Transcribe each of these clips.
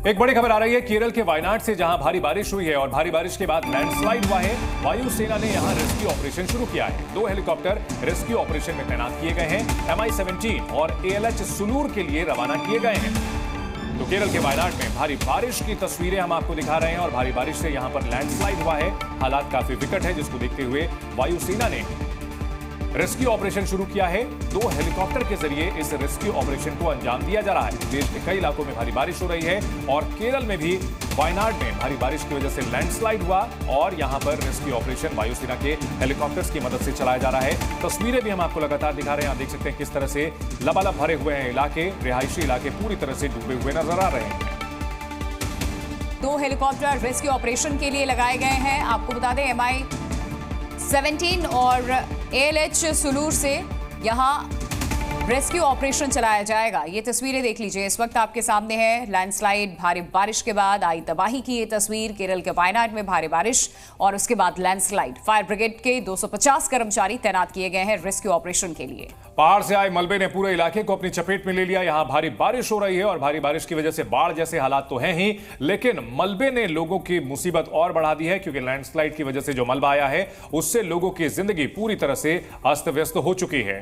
एक बड़ी खबर आ रही है केरल के वायनाड से, जहां भारी बारिश हुई है और भारी बारिश के बाद लैंडस्लाइड हुआ है। वायुसेना ने यहां रेस्क्यू ऑपरेशन शुरू किया है। 2 हेलीकॉप्टर रेस्क्यू ऑपरेशन में तैनात किए गए हैं। MI-17 और ALH सुलूर के लिए रवाना किए गए हैं। तो केरल के वायनाड में भारी बारिश की तस्वीरें हम आपको दिखा रहे हैं और भारी बारिश से यहां पर लैंडस्लाइड हुआ है। हालात काफी विकट है, जिसको देखते हुए वायुसेना ने रेस्क्यू ऑपरेशन शुरू किया है। 2 हेलीकॉप्टर के जरिए इस रेस्क्यू ऑपरेशन को अंजाम दिया जा रहा है। देश के कई इलाकों में भारी बारिश हो रही है और केरल में भी वायनाड में भारी बारिश की वजह से लैंडस्लाइड हुआ और यहां पर रेस्क्यू ऑपरेशन वायुसेना के हेलीकॉप्टर्स की मदद से चलाया जा रहा है। तस्वीरें भी हम आपको लगातार दिखा रहे हैं। आप देख सकते हैं किस तरह से लबालब भरे हुए हैं इलाके, रिहायशी इलाके पूरी तरह से डूबे हुए नजर आ रहे हैं। 2 हेलीकॉप्टर रेस्क्यू ऑपरेशन के लिए लगाए गए हैं। आपको बता दें MI-17 और ALH सुलूर से यहां रेस्क्यू ऑपरेशन चलाया जाएगा। ये तस्वीरें देख लीजिए, इस वक्त आपके सामने है लैंडस्लाइड, भारी बारिश के बाद आई तबाही की ये तस्वीर। केरल के वायनाड में भारी बारिश और उसके बाद लैंडस्लाइड। फायर ब्रिगेड के 250 कर्मचारी तैनात किए गए हैं रेस्क्यू ऑपरेशन के लिए। पहाड़ से आए मलबे ने पूरे इलाके को अपनी चपेट में ले लिया। यहां भारी बारिश हो रही है और भारी बारिश की वजह से बाढ़ जैसे हालात तो हैं ही, लेकिन मलबे ने लोगों की मुसीबत और बढ़ा दी है, क्योंकि लैंडस्लाइड की वजह से जो मलबा आया है उससे लोगों की जिंदगी पूरी तरह से अस्त व्यस्त हो चुकी है।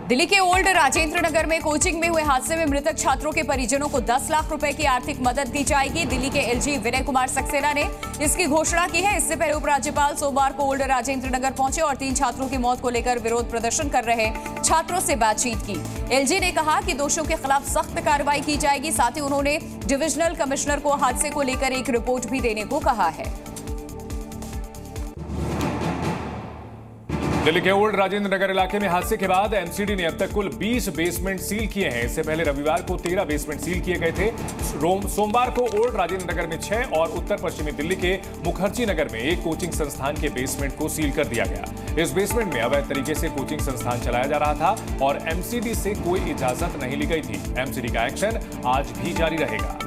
दिल्ली के ओल्ड राजेंद्र नगर में कोचिंग में हुए हादसे में मृतक छात्रों के परिजनों को 10 लाख रुपए की आर्थिक मदद दी जाएगी। दिल्ली के LG विनय कुमार सक्सेना ने इसकी घोषणा की है। इससे पहले उपराज्यपाल सोमवार को ओल्ड राजेंद्र नगर पहुंचे और 3 छात्रों की मौत को लेकर विरोध प्रदर्शन कर रहे छात्रों से बातचीत की। LG ने कहा कि दोषियों के खिलाफ सख्त कार्रवाई की जाएगी। साथ ही उन्होंने डिविजनल कमिश्नर को हादसे को लेकर एक रिपोर्ट भी देने को कहा है। दिल्ली के ओल्ड राजेंद्र नगर इलाके में हादसे के बाद MCD ने अब तक कुल 20 बेसमेंट सील किए हैं। इससे पहले रविवार को 13 बेसमेंट सील किए गए थे। सोमवार को ओल्ड राजेंद्र नगर में 6 और उत्तर पश्चिमी दिल्ली के मुखर्जी नगर में 1 कोचिंग संस्थान के बेसमेंट को सील कर दिया गया। इस बेसमेंट में अवैध तरीके से कोचिंग संस्थान चलाया जा रहा था और MCD से कोई इजाजत नहीं ली गई थी। MCD का एक्शन आज भी जारी रहेगा।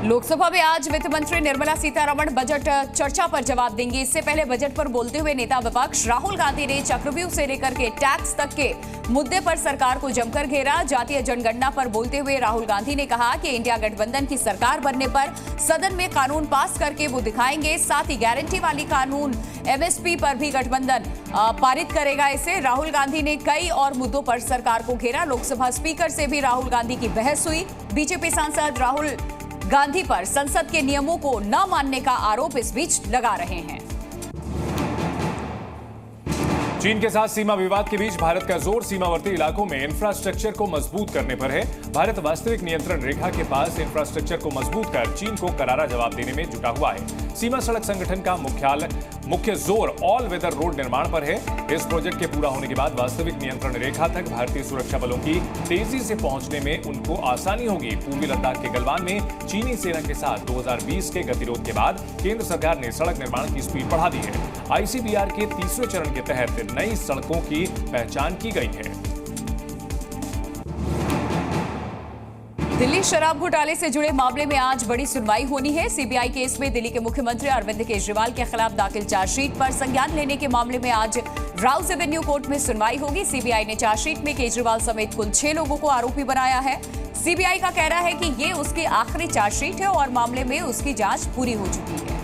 लोकसभा में आज वित्त मंत्री निर्मला सीतारमण बजट चर्चा पर जवाब देंगी। इससे पहले बजट पर बोलते हुए नेता विपक्ष राहुल गांधी ने चक्रव्यूह से लेकर के टैक्स तक के मुद्दे पर सरकार को जमकर घेरा। जातीय जनगणना पर बोलते हुए राहुल गांधी ने कहा कि इंडिया गठबंधन की सरकार बनने पर सदन में कानून पास करके वो दिखाएंगे। साथ ही गारंटी वाली कानून MSP पर भी गठबंधन पारित करेगा। इसे राहुल गांधी ने कई और मुद्दों पर सरकार को घेरा। लोकसभा स्पीकर से भी राहुल गांधी की बहस हुई। बीजेपी सांसद राहुल गांधी पर संसद के नियमों को न मानने का आरोप इस बीच लगा रहे हैं। चीन के साथ सीमा विवाद के बीच भारत का जोर सीमावर्ती इलाकों में इंफ्रास्ट्रक्चर को मजबूत करने पर है। भारत वास्तविक नियंत्रण रेखा के पास इंफ्रास्ट्रक्चर को मजबूत कर चीन को करारा जवाब देने में जुटा हुआ है। सीमा सड़क संगठन का मुख्य जोर ऑल वेदर रोड निर्माण पर है। इस प्रोजेक्ट के पूरा होने के बाद वास्तविक नियंत्रण रेखा तक भारतीय सुरक्षा बलों की तेजी से पहुंचने में उनको आसानी होगी। पूर्वी लद्दाख के गलवान में चीनी सेना के साथ 2020 के गतिरोध के बाद केंद्र सरकार ने सड़क निर्माण की स्पीड बढ़ा दी है। ICBR के 3रे चरण के तहत नई सड़कों की पहचान की गई है। दिल्ली शराब घोटाले से जुड़े मामले में आज बड़ी सुनवाई होनी है। CBI केस में दिल्ली के मुख्यमंत्री अरविंद केजरीवाल के खिलाफ दाखिल चार्जशीट पर संज्ञान लेने के मामले में आज राउज एवेन्यू कोर्ट में सुनवाई होगी। CBI ने चार्जशीट में केजरीवाल समेत कुल 6 लोगों को आरोपी बनाया है। CBI का कहना है कि ये उसकी आखिरी चार्जशीट है और मामले में उसकी जांच पूरी हो चुकी है।